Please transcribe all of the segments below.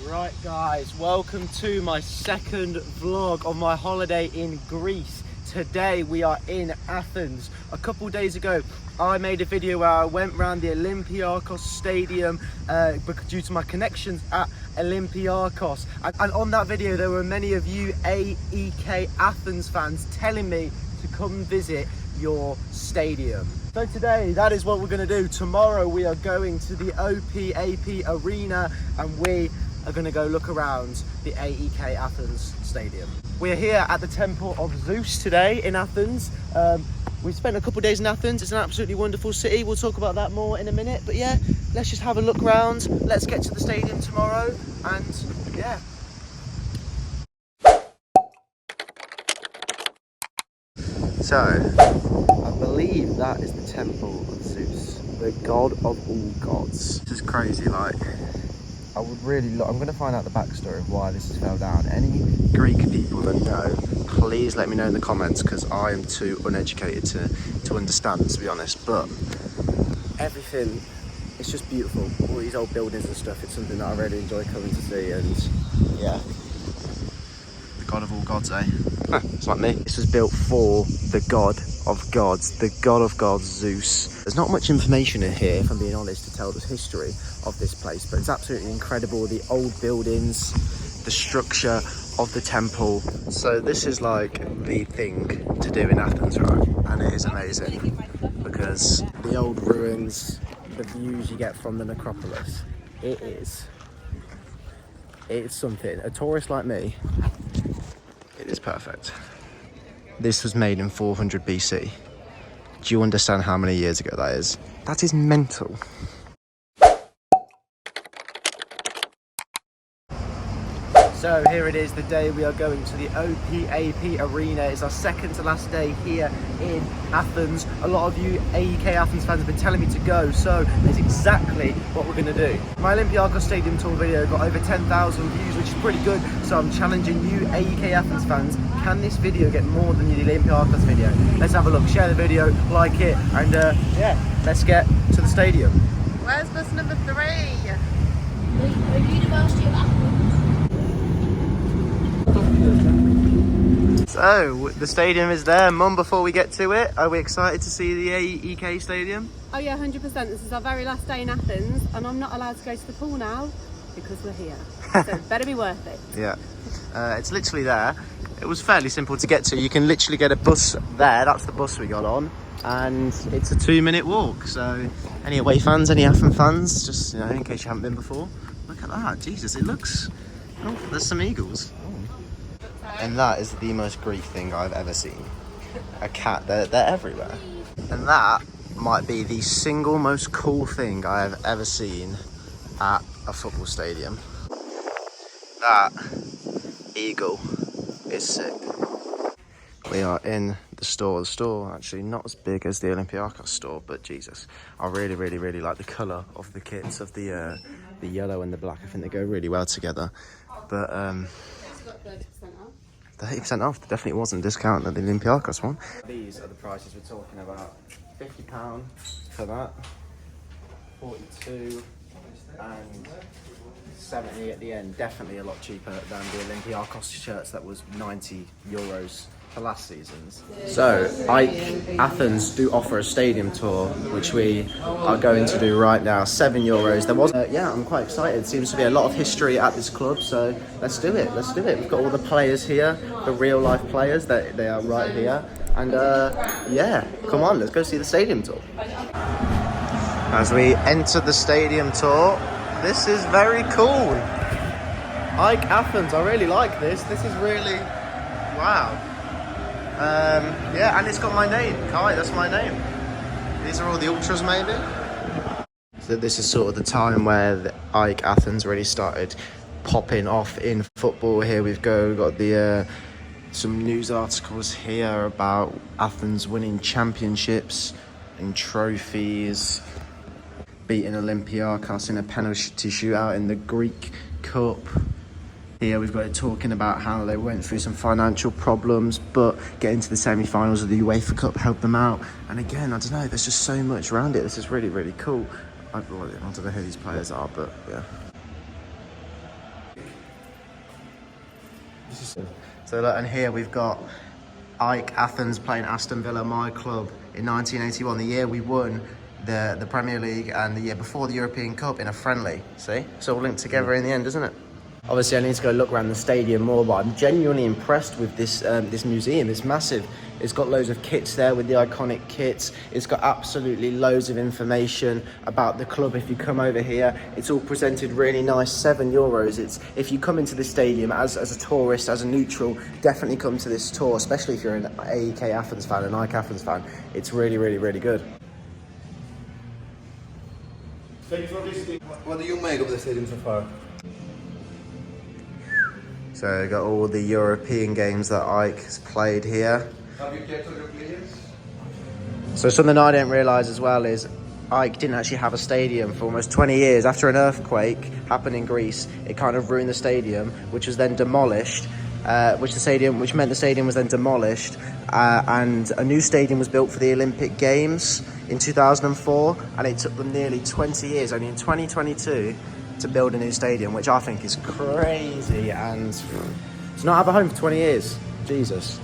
Right guys, welcome to my second vlog on my holiday in Greece. Today we are in Athens. A couple days ago I made a video where I went around the Olympiakos stadium due to my connections at Olympiakos, and on that video there were many of you AEK Athens fans telling me to come visit your stadium. So today, that is what we're going to do. Tomorrow we are going to the OPAP Arena and we are going to go look around the AEK Athens stadium. We're here at the temple of Zeus today in Athens. We spent a couple of days in Athens. It's an absolutely wonderful city. We'll talk about that more in a minute. But yeah, let's just have a look around. Let's get to the stadium tomorrow and yeah. So, I believe that is the temple of Zeus, the god of all gods. This is crazy, like, I would really I'm going to find out the backstory of why this has fell down. Any Greek people that know, please let me know in the comments, because I am too uneducated to understand, to be honest. But everything, it's just beautiful. All these old buildings and stuff, it's something that I really enjoy coming to see, and yeah. The god of all gods, eh? It's like me. This was built for the god of gods, Zeus. There's not much information in here, if I'm being honest, to tell the history of this place, but it's absolutely incredible. The old buildings, the structure of the temple. So this is like the thing to do in Athens, right? And it is amazing because the old ruins, the views you get from the Acropolis, it's something. A tourist like me, it is perfect. This was made in 400 BC. Do you understand how many years ago that is? That is mental. So here it is, the day we are going to the OPAP Arena. It's our second to last day here in Athens. A lot of you AEK Athens fans have been telling me to go, so that's exactly what we're going to do. My Olympiakos Stadium tour video got over 10,000 views, which is pretty good, so I'm challenging you AEK Athens fans. Can this video get more than the Olympiakos video? Let's have a look, share the video, like it, and yeah, let's get to the stadium. Where's bus number 3? The University of Athens. So, the stadium is there. Mum, before we get to it, are we excited to see the AEK stadium? Oh yeah, 100%. This is our very last day in Athens, and I'm not allowed to go to the pool now because we're here. So it better be worth it. Yeah. It's literally there. It was fairly simple to get to. You can literally get a bus there. That's the bus we got on. And it's a 2-minute walk. So, any away fans, any Athens fans, just, you know, in case you haven't been before, look at that. Jesus, it looks... Oh, there's some eagles. And that is the most Greek thing I've ever seen. A cat, they're everywhere. And that might be the single most cool thing I have ever seen at a football stadium. That eagle is sick. We are in the store. The store actually not as big as the Olympiakos store, but Jesus, I really like the colour of the kits, of the yellow and the black. I think they go really well together. But It's got 30% off. 30% off. There definitely wasn't a discount at the Olympiakos one. These are the prices we're talking about. £50 for that, 42 and 70 at the end. Definitely a lot cheaper than the Olympiakos shirts that was €90 for last season's. So, AEK Athens do offer a stadium tour, which we are going to do right now. €7. There was, yeah, I'm quite excited. Seems to be a lot of history at this club, so let's do it. Let's do it. We've got all the players here, the real life players. They are right here, and yeah, come on, let's go see the stadium tour. As we enter the stadium tour, this is very cool. AEK Athens, I really like this. This is really wow. Yeah, and it's got my name. Kai, that's my name. These are all the ultras, maybe? So this is sort of the time where the AEK Athens really started popping off in football. Here we've got the some news articles here about Athens winning championships and trophies, beating Olympiakos in a penalty shootout in the Greek Cup. Here we've got it talking about how they went through some financial problems, but getting to the semi-finals of the UEFA Cup helped them out. And again, I don't know, there's just so much around it. This is really cool. I don't know who these players are, but yeah. So look, and here we've got AEK Athens playing Aston Villa, my club, in 1981, the year we won the Premier League and the year before the European Cup in a friendly. See? It's all linked together in the end, isn't it? Obviously, I need to go look around the stadium more, but I'm genuinely impressed with this this museum. It's massive. It's got loads of kits there with the iconic kits. It's got absolutely loads of information about the club if you come over here. It's all presented really nice, €7. It's, if you come into the stadium as a tourist, as a neutral, definitely come to this tour, especially if you're an AEK Athens fan, an AEK Athens fan. It's really, really, really good. Thank you for visiting. What do you make of the stadium so far? So got all the European games that AEK has played here. Have you kept all your players? So something I didn't realise as well is AEK didn't actually have a stadium for almost 20 years. After an earthquake happened in Greece, it kind of ruined the stadium, which was then demolished, which meant the stadium was then demolished, and a new stadium was built for the Olympic Games in 2004, and it took them nearly 20 years, only in 2022, to build a new stadium, which I think is crazy, and to not have a home for 20 years, Jesus.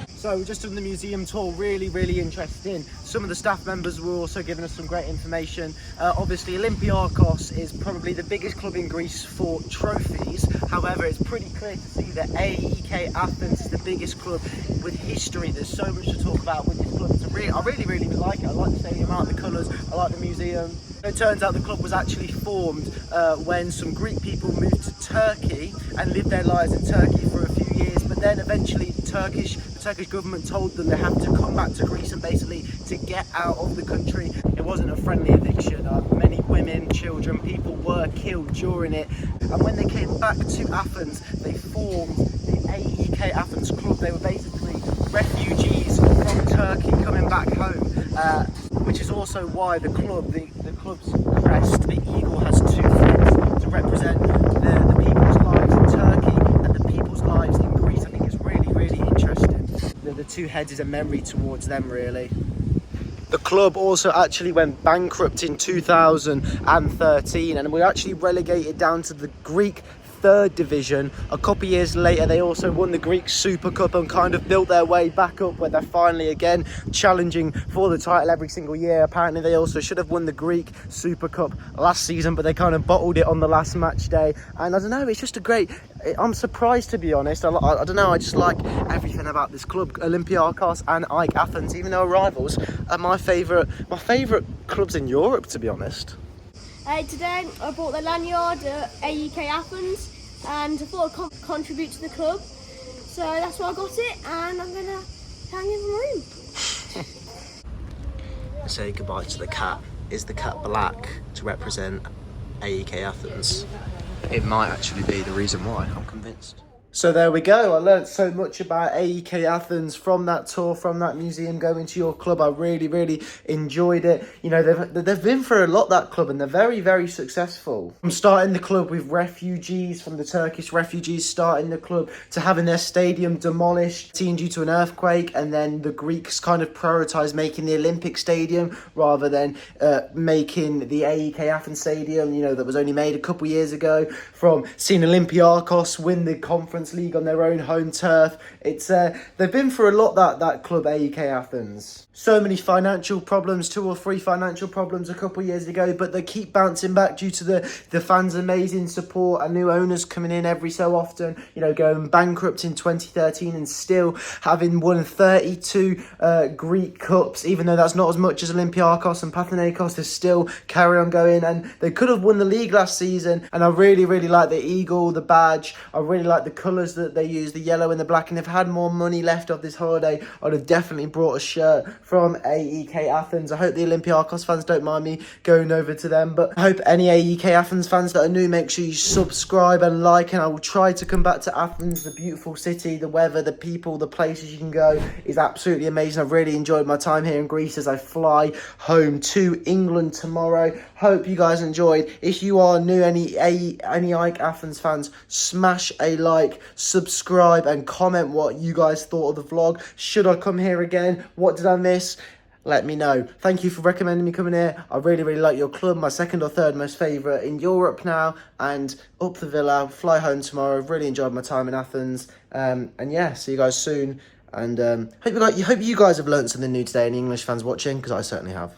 So we're just done the museum tour, really, really interesting. Some of the staff members were also giving us some great information. Obviously, Olympiakos is probably the biggest club in Greece for trophies. However, it's pretty clear to see that AEK Athens is the biggest club with history. There's so much to talk about with this club. I really, really like it. I like the stadium, I like the colours, I like the museum. It turns out the club was actually formed when some Greek people moved to Turkey and lived their lives in Turkey for a few years, but then eventually the Turkish government told them they have to come back to Greece and basically to get out of the country. It wasn't a friendly eviction. Many women, children, people were killed during it. And when they came back to Athens, they formed the AEK Athens club. They were basically refugees from Turkey coming back home, which is also why the club's crest, the eagle, has two flags to represent the people's lives in Turkey and the people's lives in Greece. I think it's really, really interesting. The two heads is a memory towards them, really. The club also actually went bankrupt in 2013, and we were actually relegated down to the Greek third division. A couple of years later, they also won the Greek Super Cup and kind of built their way back up, where they're finally again challenging for the title every single year. Apparently they also should have won the Greek Super Cup last season, but they kind of bottled it on the last match day. And I don't know, it's just a great, I'm surprised, to be honest. I don't know, I just like everything about this club. Olympiakos and AEK Athens, even though rivals, are my favourite clubs in Europe, to be honest. Today I bought the lanyard at AEK Athens and I thought I'd contribute to the club. So that's why I got it, and I'm going to hang in the room. Say goodbye to the cat. Is the cat black to represent AEK Athens? It might actually be the reason why, I'm convinced. So there we go. I learned so much about AEK Athens from that tour, from that museum, going to your club. I really, really enjoyed it. You know, they've been through a lot, that club, and they're very, very successful. From starting the club with refugees, from the Turkish refugees starting the club, to having their stadium demolished due to an earthquake, and then the Greeks kind of prioritised making the Olympic Stadium rather than making the AEK Athens Stadium, you know, that was only made a couple years ago. From seeing Olympiakos win the Conference League on their own home turf. It's they've been through a lot, that club AEK Athens. So many financial problems, 2 or 3 financial problems a couple of years ago, but they keep bouncing back due to the fans' amazing support and new owners coming in every so often. You know, going bankrupt in 2013 and still having won 32 Greek cups, even though that's not as much as Olympiakos and Panathinaikos. They still carry on going, and they could have won the league last season. And I really, really like the eagle, the badge. I really like the colours that they use, the yellow and the black. And if I had more money left of this holiday, I'd have definitely brought a shirt from AEK Athens. I hope the Olympiakos fans don't mind me going over to them, but I hope any AEK Athens fans that are new, make sure you subscribe and like, and I will try to come back to Athens, the beautiful city. The weather, the people, the places you can go is absolutely amazing. I've really enjoyed my time here in Greece as I fly home to England tomorrow. Hope you guys enjoyed. If you are new, any AEK Athens fans, smash a like, subscribe and comment what you guys thought of the vlog. Should I come here again? What did I miss? let me know. Thank you for recommending me coming here. I really, really like your club. My second or third most favourite in Europe now. And up the villa, fly home tomorrow. I've really enjoyed my time in Athens. And yeah, see you guys soon. And hope you guys have learnt something new today, any English fans watching, because I certainly have.